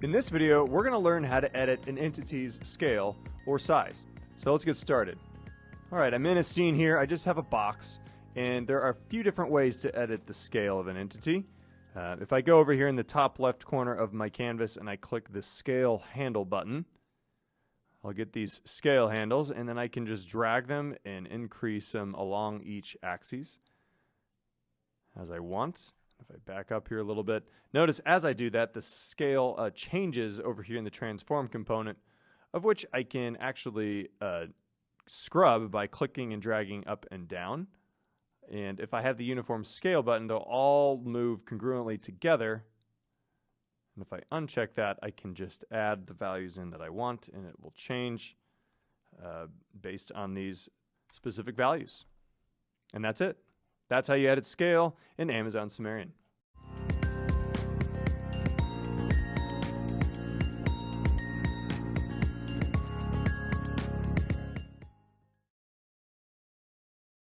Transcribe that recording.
In this video, we're going to learn how to edit an entity's scale or size. So let's get started. All right, I'm in a scene here. I just have a box, and there are a few different ways to edit the scale of an entity. If I go over here in the top left corner of my canvas and I click the scale handle button, I'll get these scale handles, and then I can just drag them and increase them along each axis as I want. If I back up here a little bit, notice as I do that, the scale changes over here in the transform component, of which I can actually scrub by clicking and dragging up and down. And if I have the uniform scale button, they'll all move congruently together. And if I uncheck that, I can just add the values in that I want, and it will change based on these specific values. And that's it. That's how you edit scale in Amazon Sumerian.